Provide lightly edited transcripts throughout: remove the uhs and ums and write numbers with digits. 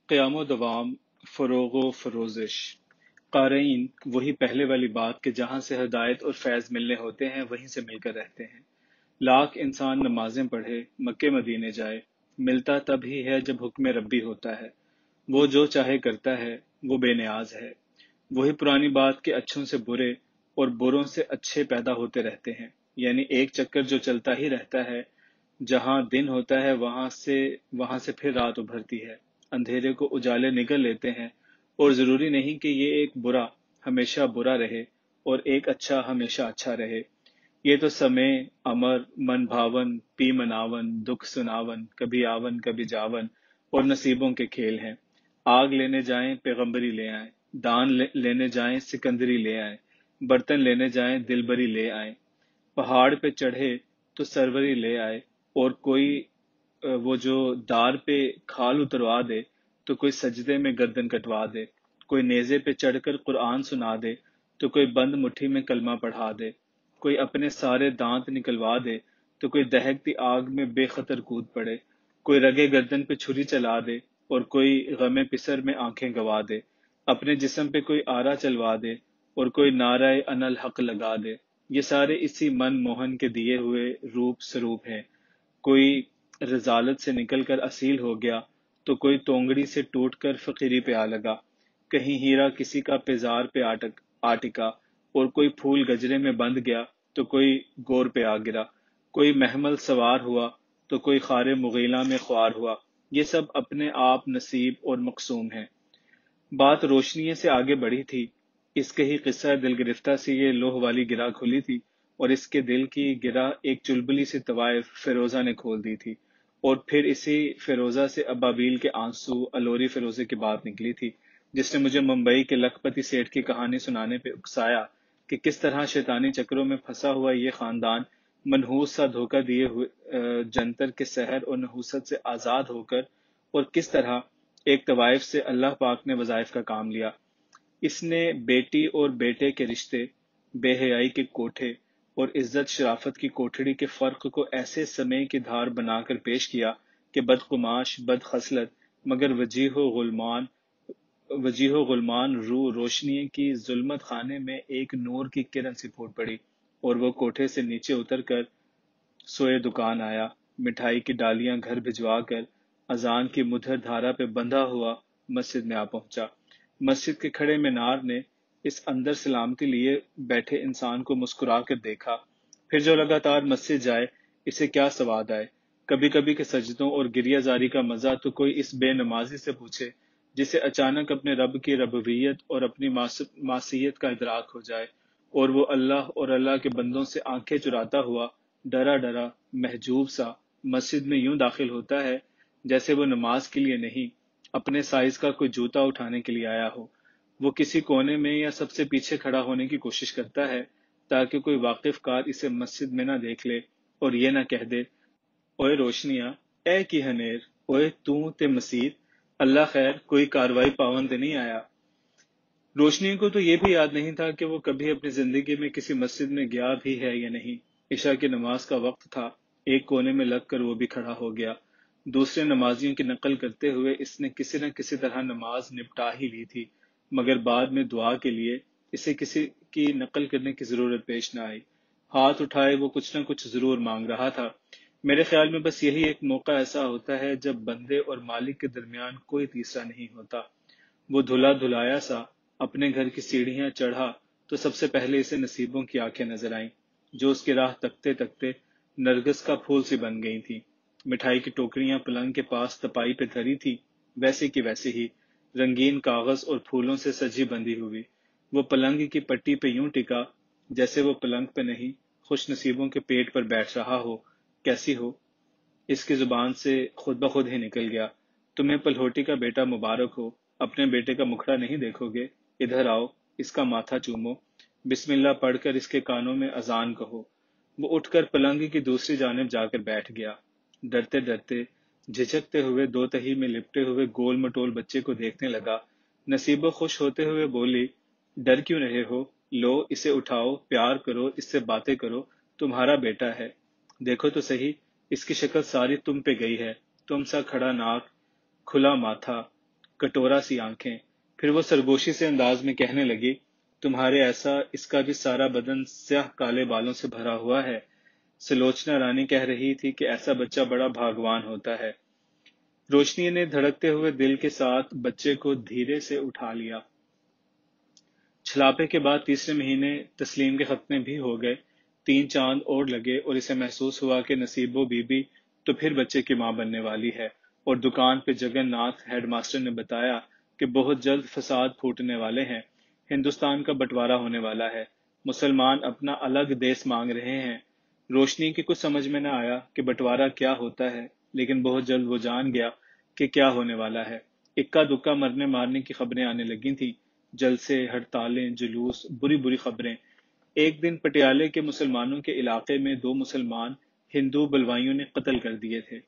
قیام و دوام، فروغ و فروزش۔ قارئین، وہی پہلے والی بات کہ جہاں سے ہدایت اور فیض ملنے ہوتے ہیں وہیں سے مل کر رہتے ہیں۔ لاکھ انسان نمازیں پڑھے، مکے مدینے جائے، ملتا تب ہی ہے جب حکم ربی ہوتا ہے۔ وہ جو چاہے کرتا ہے، وہ بے نیاز ہے۔ وہی پرانی بات کہ اچھوں سے برے اور بروں سے اچھے پیدا ہوتے رہتے ہیں، یعنی ایک چکر جو چلتا ہی رہتا ہے۔ جہاں دن ہوتا ہے وہاں سے پھر رات ابھرتی ہے، اندھیرے کو اجالے نگل لیتے ہیں، اور ضروری نہیں کہ یہ ایک برا ہمیشہ برا رہے اور ایک اچھا ہمیشہ اچھا رہے۔ یہ تو سمے امر من بھاون پی مناون دکھ سناون کبھی آون کبھی جاون اور نصیبوں کے کھیل ہیں۔ آگ لینے جائیں پیغمبری لے آئیں، دان لینے جائیں سکندری لے آئیں، برتن لینے جائیں دلبری لے آئیں۔ پہاڑ پہ چڑھے تو سروری لے آئے، اور کوئی وہ جو دار پہ کھال اتروا دے تو کوئی سجدے میں گردن کٹوا دے، کوئی نیزے پہ چڑھ کر قرآن سنا دے تو کوئی بند مٹھی میں کلمہ پڑھا دے، کوئی اپنے سارے دانت نکلوا دے تو کوئی دہکتی آگ میں بے خطر کود پڑے، کوئی رگے گردن پہ چھری چلا دے اور کوئی غم پسر میں آنکھیں گوا دے، اپنے جسم پہ کوئی آرا چلوا دے اور کوئی نعرہ ان الحق لگا دے۔ یہ سارے اسی من موہن کے دیے ہوئے روپ سروپ ہیں۔ کوئی رذالت سے نکل کر اصیل ہو گیا تو کوئی تونگڑی سے ٹوٹ کر فقیری پہ آ لگا، کہیں ہیرا کسی کا پیزار پہ آ ٹکا اور کوئی پھول گجرے میں بند گیا تو کوئی گور پہ آ گرا، کوئی محمل سوار ہوا تو کوئی خار مغیلہ میں خوار ہوا۔ یہ سب اپنے آپ نصیب اور مقسوم ہیں۔ بات روشنی سے آگے بڑھی تھی۔ اس کے ہی قصہ دل گرفتہ سے یہ لوہ والی گرہ کھلی تھی، اور اس کے دل کی گرہ ایک چلبلی سی طوائف فیروزہ نے کھول دی تھی، اور پھر اسی فیروزہ سے ابابیل کے آنسو الوری فیروزے کی بات نکلی تھی، جس نے مجھے ممبئی کے لکھ پتی سیٹھ کی کہانی سنانے پہ اکسایا کہ کس طرح شیطانی چکروں میں پھنسا ہوا یہ خاندان منحوس سا دھوکہ دیے ہوئے جنتر کے سحر اور نحوست سے آزاد ہو کر، اور کس طرح ایک طوائف سے اللہ پاک نے وظائف کا کام لیا۔ اس نے بیٹی اور بیٹے کے رشتے، بے حیائی کے کوٹھے اور عزت شرافت کی کوٹھڑی کے فرق کو ایسے سمے کی دھار بنا کر پیش کیا کہ بدقماش بد خصلت مگر وجیح و غلمان روح روشنی کی ظلمت خانے میں ایک نور کی کرن سی پھوٹ پڑی، اور وہ کوٹھے سے نیچے اتر کر سوئے دکان آیا، مٹھائی کی ڈالیاں گھر بھجوا کر اذان کی مدھر دھارا پہ بندھا ہوا مسجد میں آ پہنچا۔ مسجد کے کھڑے مینار نے اس اندر سلامتی لیے بیٹھے انسان کو مسکرا کر دیکھا، پھر جو لگاتار مسجد جائے اسے کیا سواد آئے۔ کبھی کبھی کے سجدوں اور گریہ زاری کا مزہ تو کوئی اس بے نمازی سے پوچھے جسے اچانک اپنے رب کی ربوبیت اور اپنی معصیت کا ادراک ہو جائے، اور وہ اللہ اور اللہ کے بندوں سے آنکھیں چراتا ہوا ڈرا ڈرا محجوب سا مسجد میں یوں داخل ہوتا ہے جیسے وہ نماز کے لیے نہیں، اپنے سائز کا کوئی جوتا اٹھانے کے لیے آیا ہو۔ وہ کسی کونے میں یا سب سے پیچھے کھڑا ہونے کی کوشش کرتا ہے تاکہ کوئی واقف کار اسے مسجد میں نہ دیکھ لے اور یہ نہ کہہ دے، اوئے روشنیاں، اے کی ہنیر، اوئے تو تے مسیت، اللہ خیر کوئی کاروائی پاون تے نہیں آیا۔ روشنی کو تو یہ بھی یاد نہیں تھا کہ وہ کبھی اپنی زندگی میں کسی مسجد میں گیا بھی ہے یا نہیں۔ عشاء کی نماز کا وقت تھا، ایک کونے میں لگ کر وہ بھی کھڑا ہو گیا۔ دوسرے نمازیوں کی نقل کرتے ہوئے اس نے کسی نہ کسی طرح نماز نپٹا ہی لی تھی، مگر بعد میں دعا کے لیے اسے کسی کی نقل کرنے کی ضرورت پیش نہ آئی۔ ہاتھ اٹھائے وہ کچھ نہ کچھ ضرور مانگ رہا تھا۔ میرے خیال میں بس یہی ایک موقع ایسا ہوتا ہے جب بندے اور مالک کے درمیان کوئی تیسرا نہیں ہوتا۔ وہ دھلا دھلایا سا اپنے گھر کی سیڑھیاں چڑھا تو سب سے پہلے اسے نصیبوں کی آنکھیں نظر آئیں، جو اس کی راہ تکتے تکتے نرگس کا پھول سی بن گئی تھی۔ مٹھائی کی ٹوکریاں پلنگ کے پاس تپائی پہ دھری تھی، ویسے کی ویسے ہی رنگین کاغذ اور پھولوں سے سجی بندھی ہوئی۔ وہ پلنگ کی پٹی پہ یوں ٹکا جیسے وہ پلنگ پہ نہیں، خوش نصیبوں کے پیٹ پر بیٹھ رہا ہو۔ کیسی ہو؟ اس کی زبان سے خود بخود ہی نکل گیا، تمہیں پلہوٹی کا بیٹا مبارک ہو۔ اپنے بیٹے کا مکھڑا نہیں دیکھو گے؟ ادھر آؤ، اس کا ماتھا چومو، بسم اللہ پڑھ کر اس کے کانوں میں اذان کہو۔ وہ اٹھ کر پلنگ کی دوسری جانب جا کر بیٹھ گیا، ڈرتے ڈرتے جھجکتے ہوئے دو تہی میں لپٹے ہوئے گول مٹول بچے کو دیکھنے لگا۔ نصیبہ خوش ہوتے ہوئے بولی، ڈر کیوں رہے ہو؟ لو اسے اٹھاؤ، پیار کرو، اس سے باتیں کرو، تمہارا بیٹا ہے۔ دیکھو تو صحیح، اس کی شکل ساری تم پہ گئی ہے، تم سا کھڑا ناک، کھلا ماتھا، کٹورا سی آنکھیں. پھر وہ سرگوشی سے انداز میں کہنے لگی، تمہارے ایسا اس کا بھی سارا بدن سیاہ کالے بالوں سے بھرا ہوا ہے. سلوچنا رانی کہہ رہی تھی کہ ایسا بچہ بڑا بھاگوان ہوتا ہے. روشنی نے دھڑکتے ہوئے دل کے ساتھ بچے کو دھیرے سے اٹھا لیا. چھلاپے کے بعد تیسرے مہینے تسلیم کے ختنے بھی ہو گئے. 3 چاند اور لگے اور اسے محسوس ہوا کہ نصیبو بی بی تو پھر بچے کی ماں بننے والی ہے. اور دکان پہ جگن ناتھ ہیڈ ماسٹر نے بتایا کہ بہت جلد فساد پھوٹنے والے ہیں. ہندوستان کا بٹوارا ہونے والا ہے. مسلمان اپنا الگ دیس مانگ رہے ہیں. روشنی کی کچھ سمجھ میں نہ آیا کہ بٹوارا کیا ہوتا ہے، لیکن بہت جلد وہ جان گیا کہ کیا ہونے والا ہے. اکا دکا مرنے مارنے کی خبریں آنے لگی تھیں. جلسے، ہڑتالیں، جلوس، بری بری خبریں. ایک دن پٹیالے کے مسلمانوں کے علاقے میں 2 مسلمان ہندو بلوائیوں نے قتل کر دیے تھے.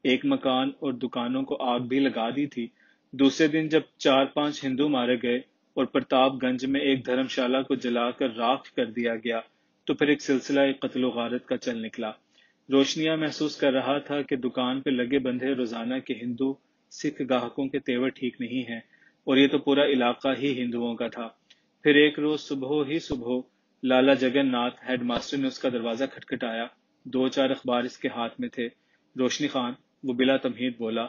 ایک مکان اور دکانوں کو آگ بھی لگا دی تھی. دوسرے دن جب 4-5 ہندو مارے گئے اور پرتاپ گنج میں ایک دھرم شالہ کو جلا کر راکھ کر دیا گیا تو پھر ایک سلسلہ قتل و غارت کا چل نکلا. روشنیہ محسوس کر رہا تھا کہ دکان پہ لگے بندھے روزانہ کے ہندو سکھ گاہکوں کے تیور ٹھیک نہیں ہیں، اور یہ تو پورا علاقہ ہی ہندوؤں کا تھا. پھر ایک روز صبح لالا جگن ناتھ ہیڈ ماسٹر نے اس کا دروازہ کھٹکھٹایا. 2-4 اخبار اس کے ہاتھ میں تھے. روشنی خان، وہ بلا تمہید بولا،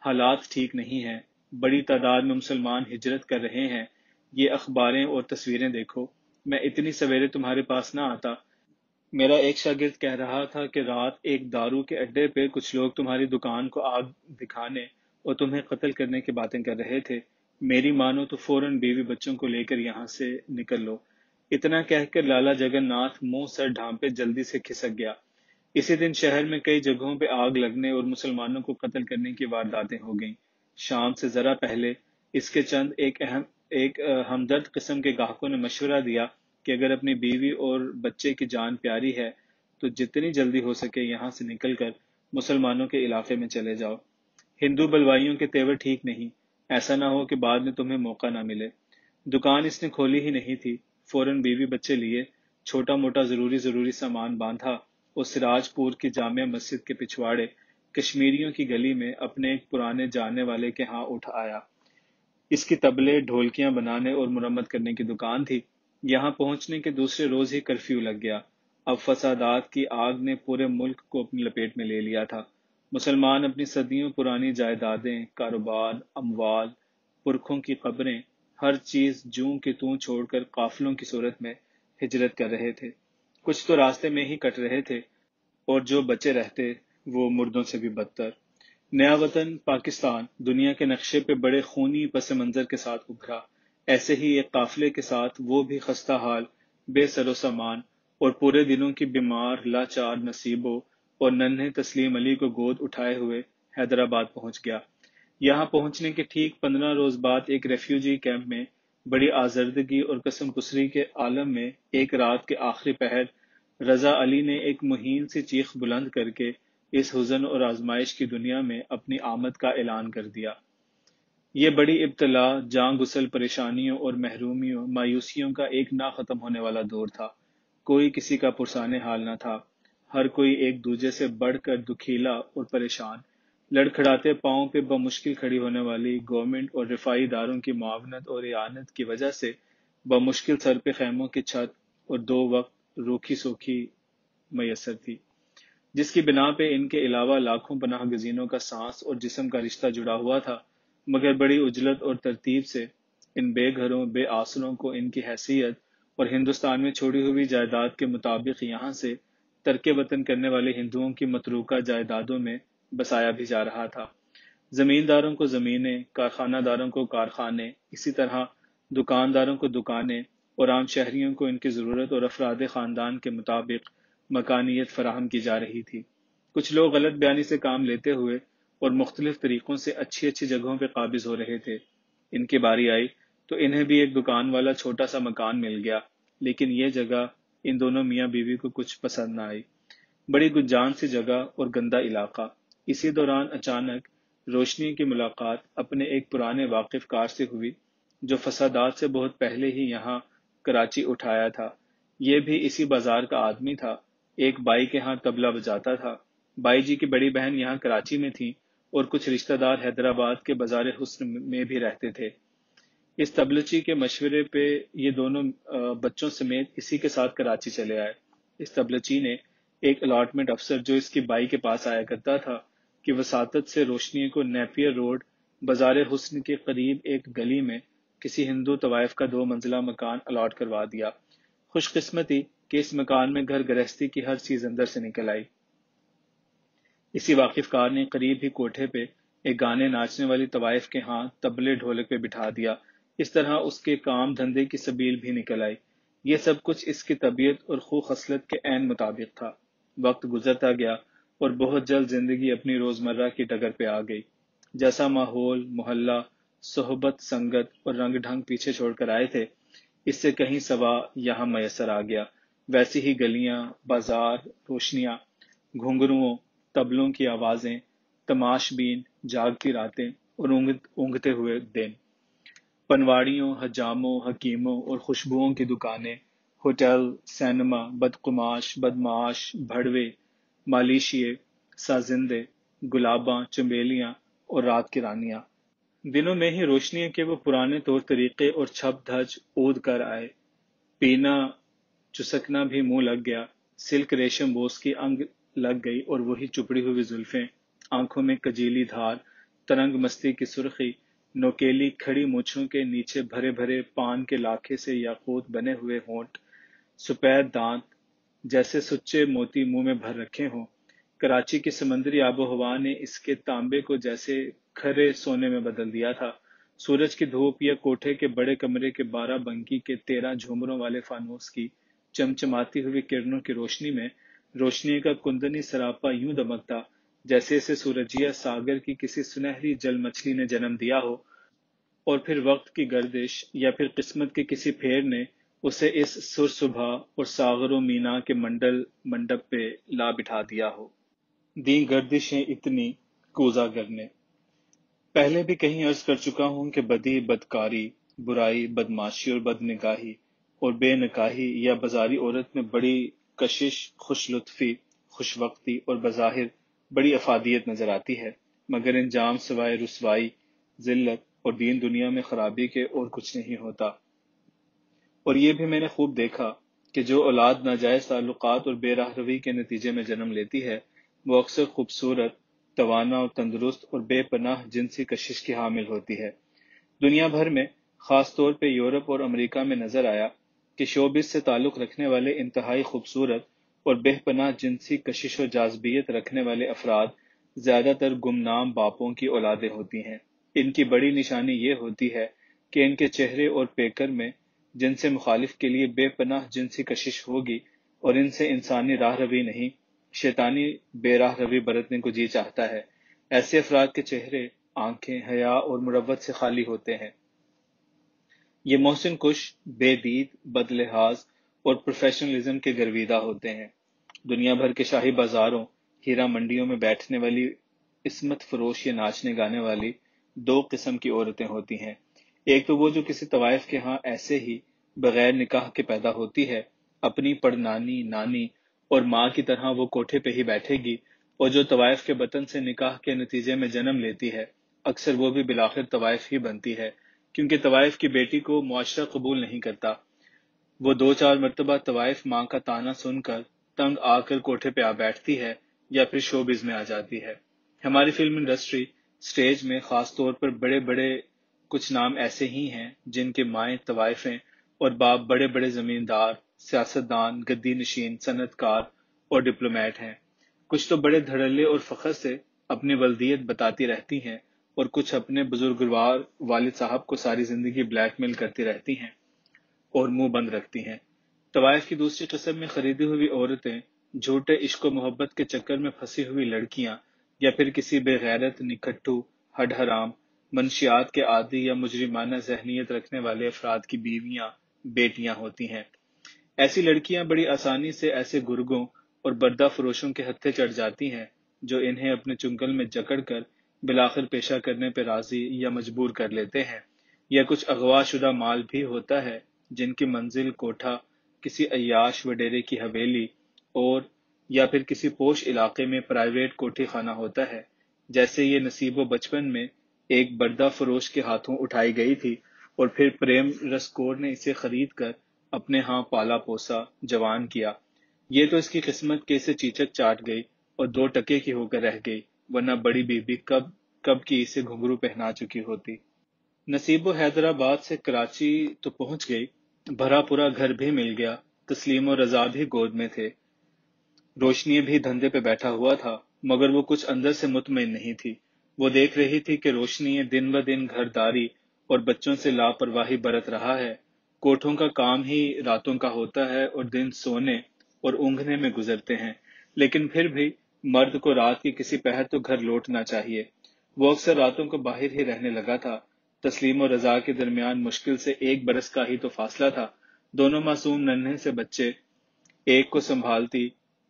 حالات ٹھیک نہیں ہیں. بڑی تعداد میں مسلمان ہجرت کر رہے ہیں. یہ اخباریں اور تصویریں دیکھو. میں اتنی سویرے تمہارے پاس نہ آتا. میرا ایک شاگرد کہہ رہا تھا کہ رات ایک دارو کے اڈے پہ کچھ لوگ تمہاری دکان کو آگ دکھانے اور تمہیں قتل کرنے کی باتیں کر رہے تھے. میری مانو تو فوراً بیوی بچوں کو لے کر یہاں سے نکل لو. اتنا کہہ کر لالا جگن ناتھ منہ سر ڈھانپے جلدی سے کھسک گیا. اسی دن شہر میں کئی جگہوں پہ آگ لگنے اور مسلمانوں کو قتل کرنے کی وارداتیں ہو گئیں. شام سے ذرا پہلے اس کے چند ایک ہمدرد قسم کے گاہکوں نے مشورہ دیا کہ اگر اپنی بیوی اور بچے کی جان پیاری ہے تو جتنی جلدی ہو سکے یہاں سے نکل کر مسلمانوں کے علاقے میں چلے جاؤ. ہندو بلوائیوں کے تیور ٹھیک نہیں. ایسا نہ ہو کہ بعد میں تمہیں موقع نہ ملے. دکان اس نے کھولی ہی نہیں تھی. فوراً بیوی بچے لیے، چھوٹا موٹا ضروری سامان باندھا اور سراج پور کی جامع مسجد کے پچھواڑے کشمیریوں کی گلی میں اپنے ایک پرانے جاننے والے کے ہاں اٹھ آیا. اس کی طبلے ڈھولکیاں بنانے اور مرمت کرنے کی دکان تھی. یہاں پہنچنے کے دوسرے روز ہی کرفیو لگ گیا. اب فسادات کی آگ نے پورے ملک کو اپنی لپیٹ میں لے لیا تھا. مسلمان اپنی صدیوں پرانی جائیدادیں، کاروبار، اموال، پرکھوں کی قبریں، ہر چیز جوں کی توں چھوڑ کر قافلوں کی صورت میں ہجرت کر رہے تھے. کچھ تو راستے میں ہی کٹ رہے تھے اور جو بچے رہتے وہ مردوں سے بھی بدتر. نیا وطن پاکستان دنیا کے نقشے پہ بڑے خونی پس منظر کے ساتھ ابھرا. ایسے ہی ایک قافلے کے ساتھ وہ بھی خستہ حال، بے سر و سامان اور پورے دنوں کی بیمار لاچار نصیبوں اور ننھے تسلیم علی کو گود اٹھائے ہوئے حیدرآباد پہنچ گیا. یہاں پہنچنے کے ٹھیک 15 روز بعد ایک ریفیوجی کیمپ میں بڑی آزردگی اور قسم کسری کے عالم میں ایک رات کے آخری پہر رضا علی نے ایک مہین سی چیخ بلند کر کے اس حزن اور آزمائش کی دنیا میں اپنی آمد کا اعلان کر دیا. یہ بڑی ابتلا، جاں گسل پریشانیوں اور محرومیوں، مایوسیوں کا ایک نہ ختم ہونے والا دور تھا. کوئی کسی کا پرسان حال نہ تھا. ہر کوئی ایک دوجے سے بڑھ کر دکھیلا اور پریشان. لڑکھڑاتے پاؤں پہ بمشکل کھڑی ہونے والی گورنمنٹ اور رفائی اداروں کی معاونت اور اعانت کی وجہ سے بمشکل سر پہ خیموں کی چھت اور 2 وقت روکھی سوکھی میسر تھی، جس کی بنا پہ ان کے علاوہ لاکھوں پناہ گزینوں کا سانس اور جسم کا رشتہ جڑا ہوا تھا. مگر بڑی عجلت اور ترتیب سے ان بے گھروں، بے آسروں کو ان کی حیثیت اور ہندوستان میں چھوڑی ہوئی جائیداد کے مطابق یہاں سے ترک وطن کرنے والے ہندوؤں کی متروکہ جائیدادوں میں بسایا بھی جا رہا تھا. زمینداروں کو زمینیں، کارخانہ داروں کو کارخانے، اسی طرح دکانداروں کو دکانیں اور عام شہریوں کو ان کی ضرورت اور افراد خاندان کے مطابق مکانیت فراہم کی جا رہی تھی. کچھ لوگ غلط بیانی سے کام لیتے ہوئے اور مختلف طریقوں سے اچھی جگہوں پہ قابض ہو رہے تھے. ان کی باری آئی تو انہیں بھی ایک دکان والا چھوٹا سا مکان مل گیا، لیکن یہ جگہ ان دونوں میاں بیوی کو کچھ پسند نہ آئی. بڑی گنجان سی جگہ اور گندا علاقہ. اسی دوران اچانک روشنی کی ملاقات اپنے ایک پرانے واقف کار سے ہوئی جو فسادات سے بہت پہلے ہی یہاں کراچی اٹھایا تھا. یہ بھی اسی بازار کا آدمی تھا. ایک بائی کے ہاں طبلہ بجاتا تھا. بائی جی کی بڑی بہن یہاں کراچی میں تھی اور کچھ رشتہ دار حیدرآباد کے بازار حسن میں بھی رہتے تھے۔ اس تبلچی کے مشورے پہ یہ دونوں بچوں سمیت اسی کے ساتھ کراچی چلے آئے۔ اس تبلچی نے ایک الاٹمنٹ افسر جو اس کی بائی کے پاس آیا کرتا تھا کہ وساطت سے روشنی کو نیپیر روڈ بازار حسن کے قریب ایک گلی میں کسی ہندو طوائف کا 2 منزلہ مکان الاٹ کروا دیا۔ خوش قسمتی کہ اس مکان میں گھر گرہستی کی ہر چیز اندر سے نکل آئی۔ اسی واقف کار نے قریب ہی کوٹھے پہ ایک گانے ناچنے والی طوائف کے ہاں تبلے ڈھولک پہ بٹھا دیا۔ اس طرح اس کے کام دھندے کی سبیل بھی نکل آئی۔ یہ سب کچھ اس کی طبیعت اور خو خصلت کے عین مطابق تھا۔ وقت گزرتا گیا اور بہت جلد زندگی اپنی روزمرہ کی ڈگر پہ آ گئی۔ جیسا ماحول، محلہ، صحبت، سنگت اور رنگ ڈھنگ پیچھے چھوڑ کر آئے تھے، اس سے کہیں سوا یہاں میسر آ گیا۔ ویسی ہی گلیاں، بازار، روشنیاں، گھنگروؤں، تبلوں کی آوازیں، تماش بین، جاگتی راتیں اور اونگتے ہوئے دن، پنواڑیوں، حجاموں، حکیموں اور خوشبوؤں کی دکانیں، ہوٹل، سینما، بدقماش، بدمعاش، بھڑوے، مالیشیے، سازندے، گلاباں، چنبیلیاں اور رات کی رانیاں۔ دنوں میں ہی روشنی کے وہ پرانے طور طریقے اور چھپ دھج اود کر آئے۔ پینا چسکنا بھی منہ لگ گیا، سلک ریشم بوس کی انگ لگ گئی اور وہی چپڑی ہوئی زلفیں، آنکھوں میں کجیلی دھار، ترنگ مستی کی سرخی، نوکیلی کھڑی مونچھوں کے نیچے بھرے بھرے پان کے لاکھے سے یاقوت بنے ہوئے ہونٹ، سپید دانت جیسے سچے موتی منہ میں بھر رکھے ہوں۔ کراچی کی سمندری آب و ہوا نے اس کے تانبے کو جیسے کھرے سونے میں بدل دیا تھا۔ سورج کی دھوپ یا کوٹھے کے بڑے کمرے کے 12 بنکی کے 13 جھومروں والے فانوس کی چمچماتی ہوئی کرنوں کی روشنی میں روشنی کا کندنی سراپا یوں دمکتا جیسے اسے سورجیا ساگر کی کسی سنہری جل مچھلی نے جنم دیا ہو، اور پھر وقت کی گردش یا پھر قسمت کے کسی پھیر نے اسے اس سر صبح اور ساغر و مینا کے منڈپ پہ لا بٹھا دیا ہو۔ دیں گردشیں اتنی کوزہ گرنے۔ پہلے بھی کہیں عرض کر چکا ہوں کہ بدی، بدکاری، برائی، بدماشی اور بدنگاہی اور بے نکاحی یا بازاری عورت میں بڑی کشش، خوش لطفی، خوش وقتی اور بظاہر بڑی افادیت نظر آتی ہے، مگر انجام سوائے رسوائی، ذلت اور دین دنیا میں خرابی کے اور کچھ نہیں ہوتا۔ اور یہ بھی میں نے خوب دیکھا کہ جو اولاد ناجائز تعلقات اور بے راہ روی کے نتیجے میں جنم لیتی ہے، وہ اکثر خوبصورت، توانا اور تندرست اور بے پناہ جنسی کشش کی حامل ہوتی ہے۔ دنیا بھر میں، خاص طور پہ یورپ اور امریکہ میں نظر آیا کہ شوبز سے تعلق رکھنے والے انتہائی خوبصورت اور بے پناہ جنسی کشش و جاذبیت رکھنے والے افراد زیادہ تر گمنام باپوں کی اولادیں ہوتی ہیں۔ ان کی بڑی نشانی یہ ہوتی ہے کہ ان کے چہرے اور پیکر میں جن سے مخالف کے لیے بے پناہ جنسی کشش ہوگی، اور ان سے انسانی راہ روی نہیں، شیطانی بے راہ روی برتنے کو جی چاہتا ہے۔ ایسے افراد کے چہرے، آنکھیں حیا اور مروت سے خالی ہوتے ہیں۔ یہ محسن کش، بے دید، بد لحاظ اور پروفیشنلزم کے گرویدہ ہوتے ہیں۔ دنیا بھر کے شاہی بازاروں، ہیرا منڈیوں میں بیٹھنے والی عصمت فروش یا ناچنے گانے والی 2 قسم کی عورتیں ہوتی ہیں۔ ایک تو وہ جو کسی طوائف کے ہاں ایسے ہی بغیر نکاح کے پیدا ہوتی ہے، اپنی پڑنانی، نانی اور ماں کی طرح وہ کوٹھے پہ ہی بیٹھے گی، اور جو طوائف کے بطن سے نکاح کے نتیجے میں جنم لیتی ہے، اکثر وہ بھی بالآخر طوائف ہی بنتی ہے، کیونکہ طوائف کی بیٹی کو معاشرہ قبول نہیں کرتا۔ وہ 2 4 مرتبہ طوائف ماں کا طعنہ سن کر تنگ آ کر کوٹھے پہ آ بیٹھتی ہے یا پھر شوبز میں آ جاتی ہے۔ ہماری فلم انڈسٹری، سٹیج میں خاص طور پر بڑے بڑے کچھ نام ایسے ہی ہیں جن کے مائیں طوائفیں اور باپ بڑے بڑے زمیندار، سیاستدان، گدی نشین، صنعت کار اور ڈپلومیٹ ہیں۔ کچھ تو بڑے دھڑلے اور فخر سے اپنی ولدیت بتاتی رہتی ہیں، اور کچھ اپنے بزرگوار والد صاحب کو ساری زندگی بلیک میل کرتی رہتی ہیں اور منہ بند رکھتی ہیں۔ طوائف کی دوسری قسم میں خریدی ہوئی عورتیں، جھوٹے عشق و محبت کے چکر میں پھنسی ہوئی لڑکیاں، یا پھر کسی بے غیرت، نکھٹو، ہڈ حرام، منشیات کے عادی یا مجرمانہ ذہنیت رکھنے والے افراد کی بیویاں، بیٹیاں ہوتی ہیں۔ ایسی لڑکیاں بڑی آسانی سے ایسے گرگوں اور بردہ فروشوں کے ہتھے چڑھ جاتی ہیں جو انہیں اپنے چنگل میں جکڑ کر بالآخر پیشہ کرنے پہ راضی یا مجبور کر لیتے ہیں، یا کچھ اغوا شدہ مال بھی ہوتا ہے جن کی منزل کوٹھا کسی عیاش وڈیرے کی حویلی اور یا پھر کسی پوش علاقے میں پرائیویٹ کوٹھی خانہ ہوتا ہے۔ جیسے یہ نصیب و بچپن میں ایک بردہ فروش کے ہاتھوں اٹھائی گئی تھی اور پھر پریم رس کور نے اسے خرید کر اپنے ہاں پالا پوسا جوان کیا۔ یہ تو اس کی قسمت کے اسے چیچک چاٹ گئی اور 2 ٹکے کی ہو کر رہ گئی، ورنہ بڑی بی بی کب کی اسے گھنگرو پہنا چکی ہوتی۔ نصیب و حیدرآباد سے کراچی تو پہنچ گئی، بھرا پورا گھر بھی مل گیا، تسلیم و رضا بھی گود میں تھے، روشنی بھی دھندے پہ بیٹھا ہوا تھا، مگر وہ کچھ اندر سے مطمئن نہیں تھی۔ وہ دیکھ رہی تھی کہ روشنی دن بدن گھرداری اور بچوں سے لاپرواہی برت رہا ہے۔ کوٹھوں کا کام ہی راتوں کا ہوتا ہے اور دن سونے اور اونگھنے میں گزرتے ہیں، لیکن پھر بھی مرد کو رات کی کسی پہر تو گھر لوٹنا چاہیے۔ وہ اکثر راتوں کو باہر ہی رہنے لگا تھا۔ تسلیم و رضا کے درمیان مشکل سے 1 برس کا ہی تو فاصلہ تھا۔ دونوں معصوم ننھے سے بچے، ایک کو سنبھالتی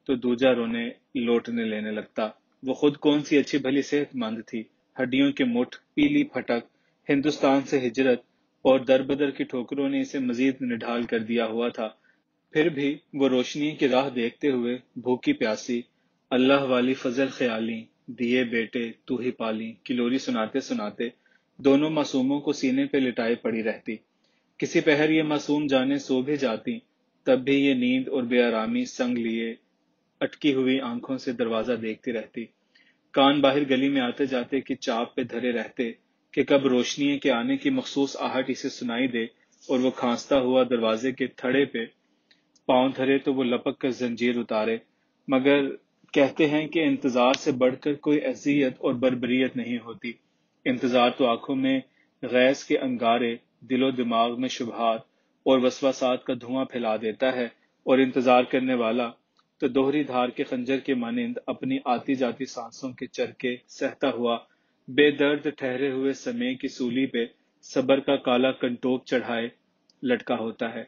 تو دوجا رونے لوٹنے لینے لگتا۔ وہ خود کون سی اچھی بھلی صحت مند تھی، ہڈیوں کے مٹھ، پیلی پھٹک، ہندوستان سے ہجرت اور در بدر کی ٹھوکروں نے اسے مزید نڈھال کر دیا ہوا تھا۔ پھر بھی وہ روشنی کی راہ دیکھتے ہوئے بھوکی پیاسی، اللہ والی فضل خیالی، دیے بیٹے تو ہی پالی کی لوری سناتے سناتے دونوں معصوموں کو سینے پہ لٹائے پڑی رہتی۔ کسی پہر یہ معصوم جانیں سو بھی جاتی، تب بھی یہ نیند اور بے آرامی سنگ لیے اٹکی ہوئی آنکھوں سے دروازہ دیکھتی رہتی۔ کان باہر گلی میں آتے جاتے کی چاپ پہ دھرے رہتے کہ کب روشنی کے آنے کی مخصوص آہٹ اسے سنائی دے اور وہ کھانستا ہوا دروازے کے تھڑے پہ پاؤں دھرے تو وہ لپک کر زنجیر اتارے۔ مگر کہتے ہیں کہ انتظار سے بڑھ کر کوئی اذیت اور بربریت نہیں ہوتی۔ انتظار تو آنکھوں میں غیظ کے انگارے، دل و دماغ میں شبہات اور وسواسات کا دھواں پھیلا دیتا ہے، اور انتظار کرنے والا تو دوہری دھار کے خنجر کے مانند اپنی آتی جاتی سانسوں کے چرکے سہتا ہوا بے درد ٹھہرے ہوئے سمے کی سولی پہ صبر کا کالا کنٹوپ چڑھائے لٹکا ہوتا ہے۔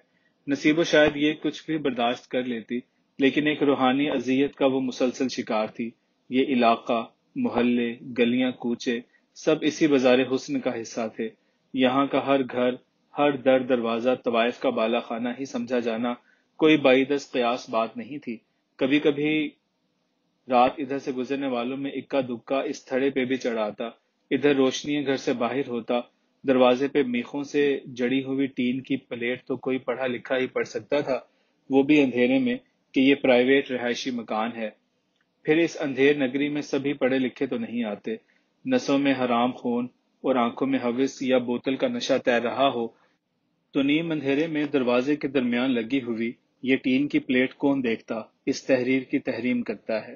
نصیب و شاید یہ کچھ بھی برداشت کر لیتی، لیکن ایک روحانی اذیت کا وہ مسلسل شکار تھی۔ یہ علاقہ، محلے، گلیاں کوچے سب اسی بازار حسن کا حصہ تھے۔ یہاں کا ہر گھر، ہر دروازہ طوائف کا بالا خانہ ہی سمجھا جانا کوئی بعیداز قیاس بات نہیں تھی۔ کبھی کبھی رات ادھر سے گزرنے والوں میں اکا دکا اس تھڑے پہ بھی چڑھ آتا۔ ادھر روشنی گھر سے باہر ہوتا، دروازے پہ میخوں سے جڑی ہوئی ٹین کی پلیٹ تو کوئی پڑھا لکھا ہی پڑھ سکتا تھا، وہ بھی اندھیرے میں کہ یہ پرائیویٹ رہائشی مکان ہے۔ پھر اس اندھیر نگری میں سبھی پڑھے لکھے تو نہیں آتے۔ نسوں میں حرام خون اور آنکھوں میں ہوس یا بوتل کا نشہ تیر رہا ہو تو نیم اندھیرے میں دروازے کے درمیان لگی ہوئی یہ ٹین کی پلیٹ کون دیکھتا، اس تحریر کی تحریم کرتا ہے۔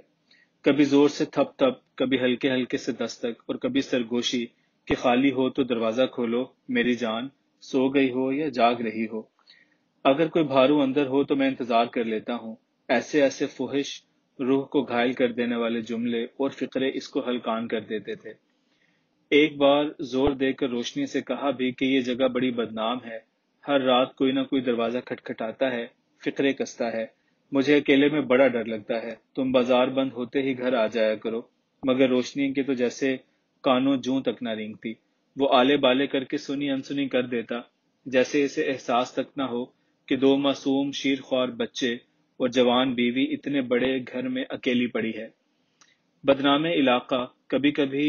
کبھی زور سے تھپ تھپ، کبھی ہلکے ہلکے سے دستک اور کبھی سرگوشی کہ خالی ہو تو دروازہ کھولو میری جان، سو گئی ہو یا جاگ رہی ہو۔ اگر کوئی بھارو اندر ہو تو میں انتظار کر لیتا ہوں۔ ایسے ایسے فحش، روح کو گھائل کر دینے والے جملے اور فقرے اس کو ہلکان کر دیتے تھے۔ ایک بار زور دے کر روشنی سے کہا بھی کہ یہ جگہ بڑی بدنام ہے، ہر رات کوئی نہ کوئی دروازہ کھٹکھٹاتا ہے، فقرے کستا ہے، مجھے اکیلے میں بڑا ڈر لگتا ہے، تم بازار بند ہوتے ہی گھر آ جایا کرو۔ مگر روشنی کے تو جیسے کانوں جوں تک نہ رینگتی، وہ آلے بالے کر کے سنی انسنی کر دیتا، جیسے اسے احساس تک نہ ہو کہ 2 معصوم شیرخوار بچے اور جوان بیوی اتنے بڑے گھر میں اکیلی پڑی ہے۔ بدنام علاقہ، کبھی کبھی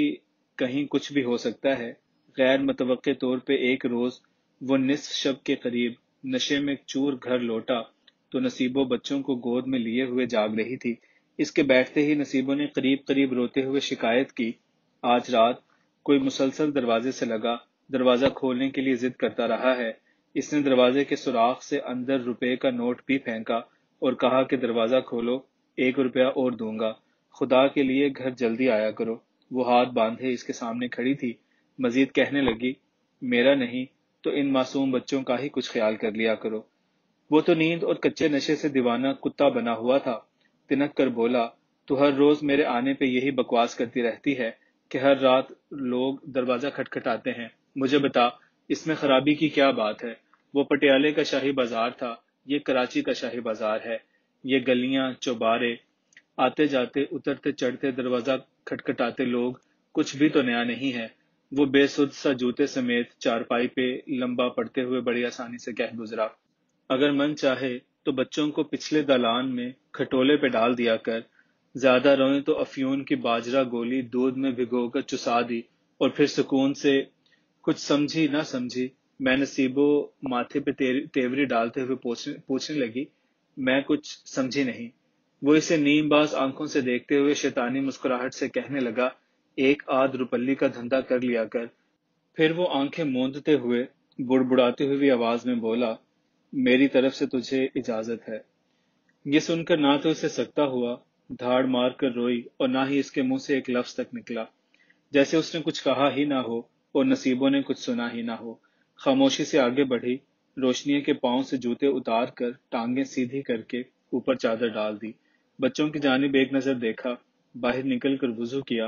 کہیں کچھ بھی ہو سکتا ہے۔ غیر متوقع طور پہ ایک روز وہ نصف شب کے قریب نشے میں چور گھر لوٹا تو نصیبو بچوں کو گود میں لیے ہوئے جاگ رہی تھی۔ اس کے بیٹھتے ہی نصیبو نے قریب قریب روتے ہوئے شکایت کی، آج رات کوئی مسلسل دروازے سے لگا، دروازہ کھولنے کے لیے ضد کرتا رہا ہے۔ اس نے دروازے کے سوراخ سے اندر روپے کا نوٹ بھی پھینکا اور کہا کہ دروازہ کھولو، 1 روپیہ اور دوں گا، خدا کے لیے گھر جلدی آیا کرو۔ وہ ہاتھ باندھے اس کے سامنے کھڑی تھی، مزید کہنے لگی، میرا نہیں تو ان معصوم بچوں کا ہی کچھ خیال کر لیا کرو۔ وہ تو نیند اور کچے نشے سے دیوانہ کتا بنا ہوا تھا، تنک کر بولا، تو ہر روز میرے آنے پہ یہی بکواس کرتی رہتی ہے کہ ہر رات لوگ دروازہ کھٹکھٹاتے ہیں، مجھے بتا اس میں خرابی کی کیا بات ہے؟ وہ پٹیالے کا شاہی بازار تھا، یہ کراچی کا شاہی بازار ہے۔ یہ گلیاں، چوبارے، آتے جاتے اترتے چڑھتے دروازہ کھٹکھٹاتے لوگ کچھ بھی تو نیا نہیں ہے۔ وہ بے سد سا جوتے سمیت چارپائی پہ لمبا پڑتے ہوئے بڑی آسانی سے کہہ گزرا، اگر من چاہے تو بچوں کو پچھلے دالان میں کھٹولے پہ ڈال دیا کر، زیادہ روئیں تو افیون کی باجرہ گولی دودھ میں بھگو کر چسا دی، اور پھر سکون سے کچھ سمجھی نہ سمجھی میں نصیبو ماتھے پہ تیوری ڈالتے ہوئے پوچھنے لگی، میں کچھ سمجھی نہیں۔ وہ اسے نیم باز آنکھوں سے دیکھتے ہوئے شیطانی مسکراہٹ سے کہنے لگا، ایک آدھ روپلی کا دھندا کر لیا کر۔ پھر وہ آنکھیں موندتے ہوئے بڑبڑاتے ہوئے آواز میں بولا، میری طرف سے تجھے اجازت ہے۔ یہ سن کر نہ تو اسے سکتا ہوا، دھاڑ مار کر روئی، اور نہ ہی اس کے منہ سے ایک لفظ تک نکلا، جیسے اس نے کچھ کہا ہی نہ ہو اور نصیبوں نے کچھ سنا ہی نہ ہو۔ خاموشی سے آگے بڑھی، روشنی کے پاؤں سے جوتے اتار کر ٹانگیں سیدھی کر کے اوپر چادر ڈال دی، بچوں کی جانب ایک نظر دیکھا، باہر نکل کر وضو کیا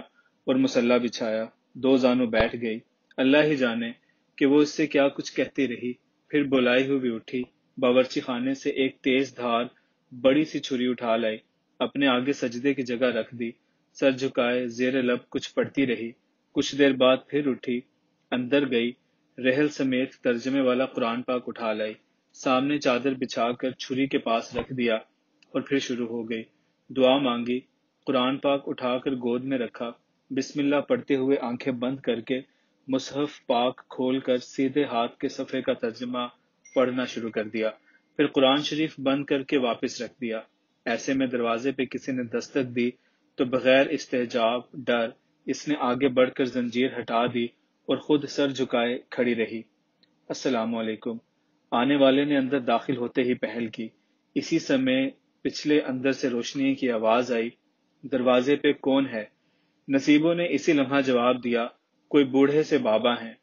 اور مصلی بچھایا، دو زانوں بیٹھ گئی۔ اللہ ہی جانے کہ وہ اس سے کیا کچھ کہتی رہی، پھر بلائی ہوئی اٹھی، باورچی خانے سے ایک تیز دھار بڑی سی چھری اٹھا لائی، اپنے آگے سجدے کی جگہ رکھ دی، سر جھکائے زیر لب کچھ پڑھتی رہی، کچھ دیر بعد پھر اٹھی، اندر گئی، رحل سمیت ترجمے والا قرآن پاک اٹھا لائی، سامنے چادر بچھا کر چھری کے پاس رکھ دیا اور پھر شروع ہو گئی، دعا مانگی، قرآن پاک اٹھا کر گود میں رکھا، بسم اللہ پڑھتے ہوئے آنکھیں بند کر کے مصحف پاک کھول کر سیدھے ہاتھ کے صفحے کا ترجمہ پڑھنا شروع کر دیا، پھر قرآن شریف بند کر کے واپس رکھ دیا۔ ایسے میں دروازے پہ کسی نے دستک دی تو بغیر استحجاب ڈر اس نے آگے بڑھ کر زنجیر ہٹا دی اور خود سر جھکائے کھڑی رہی۔ السلام علیکم۔ آنے والے نے اندر داخل ہوتے ہی پہل کی، اسی سمے پچھلے اندر سے روشنی کی آواز آئی، دروازے پہ کون ہے؟ نصیبوں نے اسی لمحہ جواب دیا، کوئی بوڑھے سے بابا ہیں۔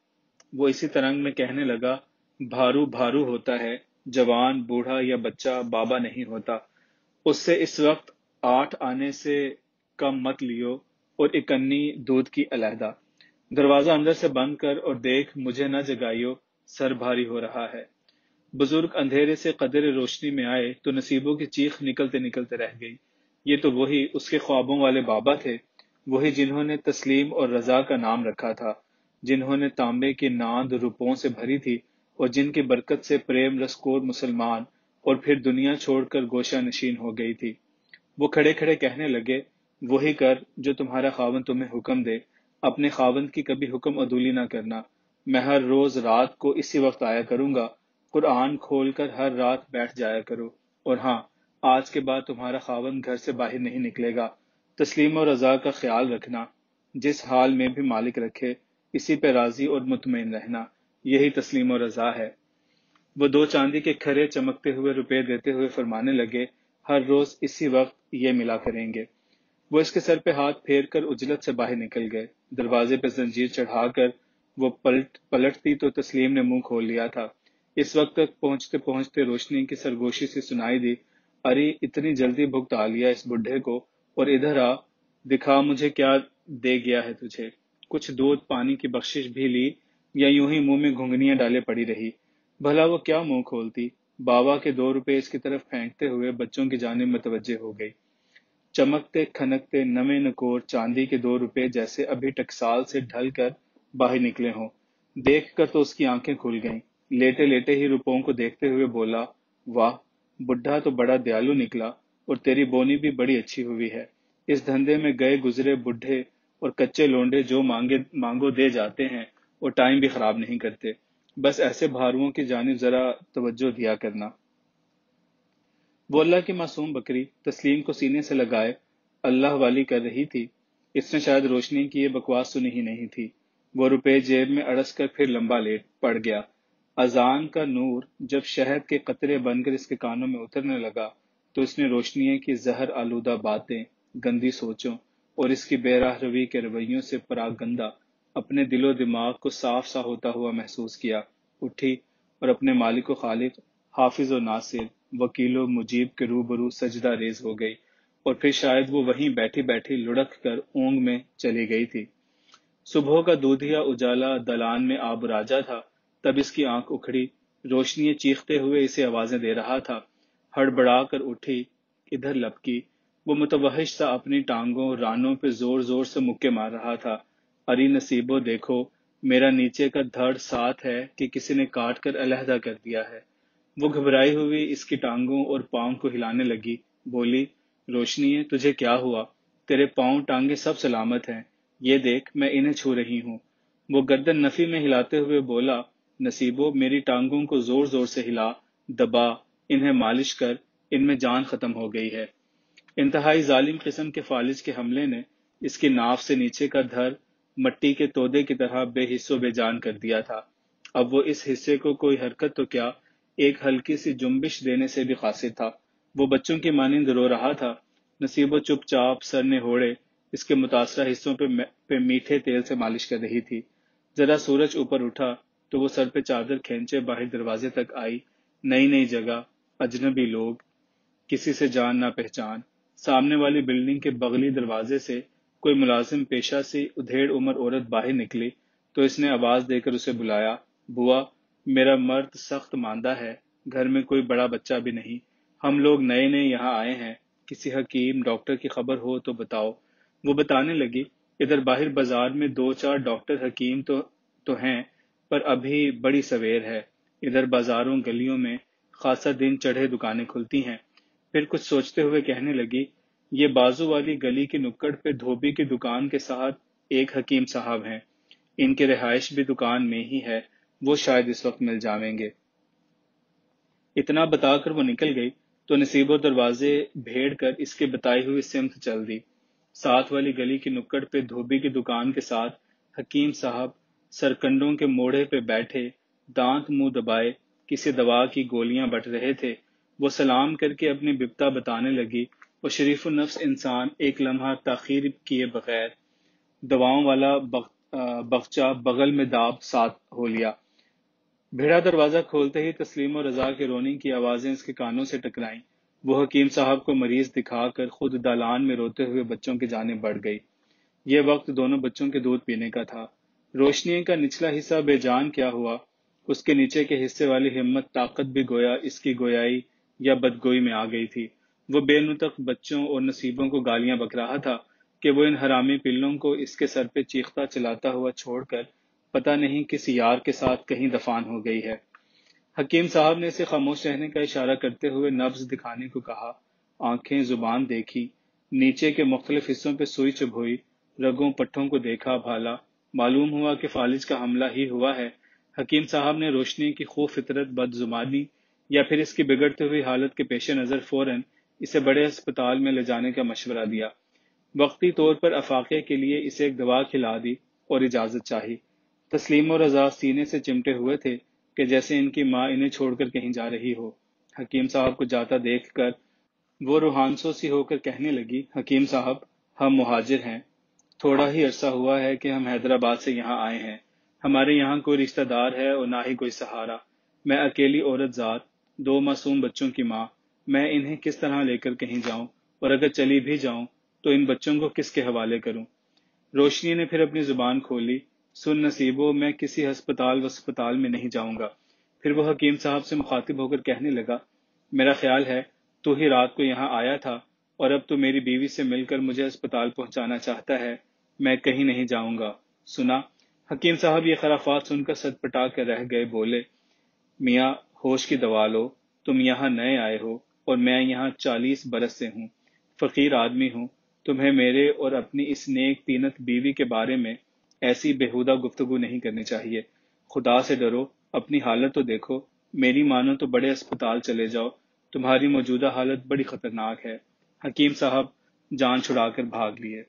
وہ اسی ترنگ میں کہنے لگا، بھارو بھارو ہوتا ہے، جوان بوڑھا یا بچہ بابا نہیں ہوتا۔ اس سے اس وقت 8 آنے سے کم مت لیو اور 51 دودھ کی علیحدہ۔ دروازہ اندر سے بند کر اور دیکھ مجھے نہ جگائیو، سر بھاری ہو رہا ہے۔ بزرگ اندھیرے سے قدر روشنی میں آئے تو نصیبوں کی چیخ نکلتے نکلتے رہ گئی۔ یہ تو وہی اس کے خوابوں والے بابا تھے، وہی جنہوں نے تسلیم اور رضا کا نام رکھا تھا، جنہوں نے تانبے کی ناند روپوں سے بھری تھی اور جن کی برکت سے پریم رسکور مسلمان اور پھر دنیا چھوڑ کر گوشہ نشین ہو گئی تھی۔ وہ کھڑے کھڑے کہنے لگے، وہی کر جو تمہارا خاوند تمہیں حکم دے، اپنے خاوند کی کبھی حکم عدولی نہ کرنا۔ میں ہر روز رات کو اسی وقت آیا کروں گا، قرآن کھول کر ہر رات بیٹھ جایا کرو، اور ہاں، آج کے بعد تمہارا خاوند گھر سے باہر نہیں نکلے گا۔ تسلیم و رضا کا خیال رکھنا، جس حال میں بھی مالک رکھے اسی پہ راضی اور مطمئن رہنا، یہی تسلیم و رضا ہے۔ وہ 2 چاندی کے کھرے چمکتے ہوئے روپے دیتے ہوئے فرمانے لگے، ہر روز اسی وقت یہ ملا کریں گے۔ وہ اس کے سر پہ ہاتھ پھیر کر عجلت سے باہر نکل گئے، دروازے پہ زنجیر چڑھا کر وہ پلٹتی تو تسلیم نے منہ کھول لیا تھا۔ اس وقت تک پہنچتے پہنچتے روشنی کی سرگوشی سے سنائی دی، ارے اتنی جلدی بھگتا لیا اس بڈھے کو، اور ادھر آ، دکھا مجھے کیا دے گیا ہے تجھے۔ کچھ دودھ پانی کی بخشش بھی لی یا یوں ہی منہ میں گھنگنیاں ڈالے پڑی رہی؟ بھلا وہ کیا منہ کھولتی؟ بابا کے 2 روپے اس کی طرف پھینکتے ہوئے بچوں کی جانب متوجہ ہو گئی۔ چمکتے کھنکتے نمے نکور چاندی کے 2 روپے جیسے ابھی ٹکسال سے ڈھل کر باہر نکلے ہوں۔ دیکھ کر تو اس کی آنکھیں کھل گئیں، لیٹے لیٹے ہی روپوں کو دیکھتے ہوئے بولا، واہ، بڈھا تو بڑا دیالو نکلا، اور تیری بونی بھی بڑی اچھی ہوئی ہے۔ اس دھندے میں گئے گزرے بڈھے اور کچے لونڈے جو مانگو دے جاتے ہیں اور ٹائم بھی خراب نہیں کرتے، بس ایسے بھاروؤں کی جانب ذرا توجہ دیا کرنا۔ وہ اللہ کی معصوم بکری تسلیم کو سینے سے لگائے اللہ والی کر رہی تھی، اس نے شاید روشنی کی یہ بکواس سنی ہی نہیں تھی۔ وہ روپے جیب میں اڑس کر پھر لمبا لیٹ پڑ گیا۔ اذان کا نور جب شہد کے قطرے بن کر اس کے کانوں میں اترنے لگا تو اس نے روشنی کی زہر آلودہ باتیں، گندی سوچوں اور اس کی بے راہ روی کے رویوں سے پراگندہ اپنے دل و دماغ کو صاف سا ہوتا ہوا محسوس کیا، اٹھی اور اپنے مالک و خالق، حافظ و ناصر، وکیل و مجیب کے روبرو سجدہ ریز ہو گئی، اور پھر شاید وہ وہیں بیٹھی بیٹھی لڑک کر اونگ میں چلی گئی تھی۔ صبح کا دودھیا اجالا دلان میں آب راجا تھا، تب اس کی آنکھ اکھڑی، روشنی چیختے ہوئے اسے آوازیں دے رہا تھا، ہڑبڑا کر اٹھی، ادھر لپکی، وہ متوحش سا اپنی ٹانگوں رانوں پہ زور زور سے مکے مار رہا تھا، اری نصیبو دیکھو، میرا نیچے کا دھڑ ساتھ ہے کہ کسی نے کاٹ کر علیحدہ کر دیا ہے۔ وہ گھبرائی ہوئی اس کی ٹانگوں اور پاؤں کو ہلانے لگی، بولی، روشنی ہے، تجھے کیا ہوا؟ تیرے پاؤں ٹانگیں سب سلامت ہیں، یہ دیکھ میں انہیں چھو رہی ہوں۔ وہ گردن نفی میں ہلاتے ہوئے بولا، نصیبو میری ٹانگوں کو زور زور سے ہلا، دبا، انہیں مالش کر، ان میں جان ختم ہو گئی ہے۔ انتہائی ظالم قسم کے فالج کے حملے نے اس کی ناف سے نیچے کا دھر مٹی کے تودے کی طرح بے حس و بے جان کر دیا تھا۔ اب وہ اس حصے کو کوئی حرکت تو کیا، ایک ہلکی سی جنبش دینے سے بھی قاصر تھا۔ وہ بچوں کی مانند رو رہا تھا۔ نصیبو چپ چاپ سر نہوڑے اس کے متاثرہ حصوں پہ میٹھے تیل سے مالش کر رہی تھی۔ ذرا سورج اوپر اٹھا تو وہ سر پہ چادر کھینچے باہر دروازے تک آئی۔ نئی نئی جگہ، اجنبی لوگ، کسی سے جان نہ پہچان۔ سامنے والی بلڈنگ کے بغلی دروازے سے کوئی ملازم پیشہ سی ادھیڑ عمر عورت باہر نکلی تو اس نے آواز دے کر اسے بلایا، بوا، میرا مرد سخت ماندہ ہے، گھر میں کوئی بڑا بچہ بھی نہیں، ہم لوگ نئے نئے یہاں آئے ہیں، کسی حکیم ڈاکٹر کی خبر ہو تو بتاؤ۔ وہ بتانے لگی، ادھر باہر بازار میں 2-4 ڈاکٹر حکیم تو ہیں، پر ابھی بڑی سویر ہے۔ ادھر بازاروں گلیوں میں خاصا دن چڑھے دکانیں کھلتی ہیں۔ پھر کچھ سوچتے ہوئے کہنے لگی، یہ بازو والی گلی کی نکڑ پہ دھوبی کی دکان کے ساتھ ایک حکیم صاحب ہیں، ان کی رہائش بھی دکان میں ہی ہے، وہ شاید اس وقت مل جاویں گے۔ اتنا بتا کر وہ نکل گئی تو نصیبو دروازے بھیڑ کر اس کے بتائی ہوئی سمت چل دی۔ ساتھ والی گلی کی نکڑ پہ دھوبی کی دکان کے ساتھ حکیم صاحب سرکنڈوں کے موڑے پہ بیٹھے دانت منہ دبائے کسی دوا کی گولیاں بٹ رہے تھے۔ وہ سلام کر کے اپنی بپتا بتانے لگی اور شریف النفس انسان ایک لمحہ تاخیر کیے بغیر دواؤں والا بغچہ بغل میں داب ساتھ ہو لیا۔ بھیڑا دروازہ کھولتے ہی تسلیم و رضا کے رونے کی آوازیں اس کے کانوں سے ٹکرائیں۔ وہ حکیم صاحب کو مریض دکھا کر خود دالان میں روتے ہوئے بچوں کی جانب بڑھ گئی۔ یہ وقت دونوں بچوں کے دودھ پینے کا تھا۔ روشنی کا نچلا حصہ بے جان کیا ہوا، اس کے نیچے کے حصے والی ہمت طاقت بھی گویا اس کی گویائی یا بدگوئی میں آ گئی تھی۔ وہ بے نطق بچوں اور نصیبوں کو گالیاں بک رہا تھا کہ وہ ان حرامی پلوں کو اس کے سر پہ چیختا چلاتا ہوا چھوڑ کر پتہ نہیں کس یار کے ساتھ کہیں دفان ہو گئی ہے۔ حکیم صاحب نے اسے خاموش رہنے کا اشارہ کرتے ہوئے نبض دکھانے کو کہا، آنکھیں زبان دیکھی، نیچے کے مختلف حصوں پہ سوئی چبھوئی، رگوں پٹھوں کو دیکھا بھالا، معلوم ہوا کہ فالج کا حملہ ہی ہوا ہے۔ حکیم صاحب نے روشنی کی خوب فطرت بد زبانی یا پھر اس کی بگڑتی ہوئی حالت کے پیش نظر فوراً اسے بڑے اسپتال میں لے جانے کا مشورہ دیا۔ وقتی طور پر افاقے کے لیے اسے ایک دوا کھلا دی اور اجازت چاہی۔ تسلیم و رضا سینے سے چمٹے ہوئے تھے کہ جیسے ان کی ماں انہیں چھوڑ کر کہیں جا رہی ہو۔ حکیم صاحب کو جاتا دیکھ کر وہ روحانسوں سی ہو کر کہنے لگی، حکیم صاحب، ہم مہاجر ہیں، تھوڑا ہی عرصہ ہوا ہے کہ ہم حیدرآباد سے یہاں آئے ہیں، ہمارے یہاں کوئی رشتہ دار ہے اور نہ ہی کوئی سہارا، میں اکیلی عورت ذات، 2 معصوم بچوں کی ماں، میں انہیں کس طرح لے کر کہیں جاؤں، اور اگر چلی بھی جاؤں تو ان بچوں کو کس کے حوالے کروں؟ روشنی نے پھر اپنی زبان کھولی، سن نصیبو، میں کسی ہسپتال میں نہیں جاؤں گا۔ پھر وہ حکیم صاحب سے مخاطب ہو کر کہنے لگا، میرا خیال ہے تو ہی رات کو یہاں آیا تھا اور اب تو میری بیوی سے مل کر مجھے اسپتال پہنچانا چاہتا ہے، میں کہیں نہیں جاؤں گا، سنا؟ حکیم صاحب یہ خرافات سن کر سد پٹا کر رہ گئے، بولے، میاں ہوش کی دوا لو، تم یہاں نئے آئے ہو اور میں یہاں 40 برس سے ہوں، فقیر آدمی ہوں، تمہیں میرے اور اپنی اس نیک تینت بیوی کے بارے میں ایسی بےہودہ گفتگو نہیں کرنی چاہیے۔ خدا سے ڈرو، اپنی حالت تو دیکھو، میری مانو تو بڑے اسپتال چلے جاؤ، تمہاری موجودہ حالت بڑی خطرناک ہے۔ حکیم صاحب جان چھڑا کر بھاگ لیے۔